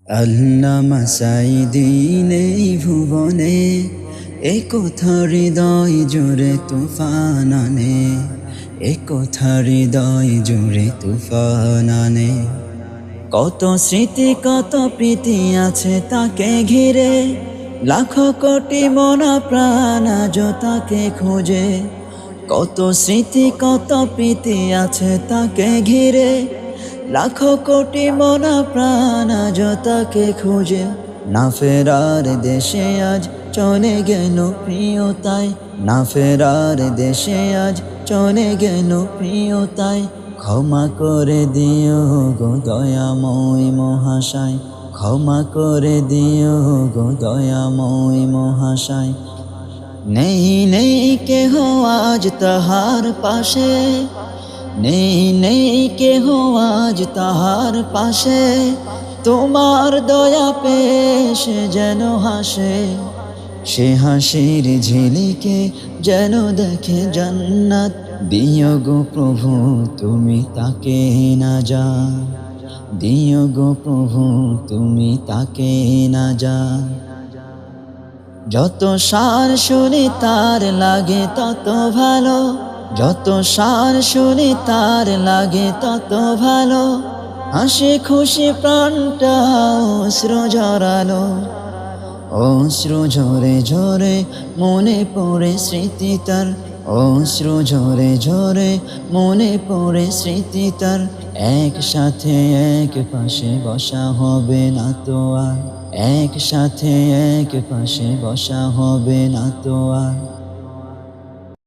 আল্লামা সাইদীন এই ভুবনে এ কথা হৃদয় জুড়ে তুফান আনে, এ কথা হৃদয় জুড়ে তুফান আনে। কত স্মৃতি কত প্রীতি আছে তাকে ঘিরে, লাখো কোটি মনা প্রাণ আজ তাকে খোঁজে। কত স্মৃতি কত প্রীতি আছে তাকে ঘিরে, লাখো কোটি মনা প্রাণ আজ তাকে খোঁজে। না ফেরার দেশে আজ চলে গেল প্রিয়তায়, না ফেরার দেশে আজ চলে গেল প্রিয়তায়। ক্ষমা করে দিও গো দয়াময় মহাশয়, ক্ষমা করে দিও গো দয়াময় মহাশয়। নেই নেই কেহ আজ তাহার পাশে, নেই নেই কেহ আজ তাহার পাশে। তোমার দয়া পেয়ে সে যেন হাসে, সে হাসির ঝিলিকে যেন দেখে জান্নাত। দিও গো প্রভু তুমি তাকে না যা, দিও গো প্রভু তুমি তাকে না যা। যত সার শুনি তার লাগে তত ভালো, যত সার শুনি তার লাগে তত ভালো। হাসি খুশি প্রাণটা অশ্রু ঝরালো, অশ্রু ঝরে ঝরে মনে পড়ে স্মৃতি তার, অশ্রু ঝরে ঝরে মনে পড়ে স্মৃতি তার। একসাথে এক পাশে বসা হবে না তো আর, একসাথে এক পাশে বসা হবে না তো আর।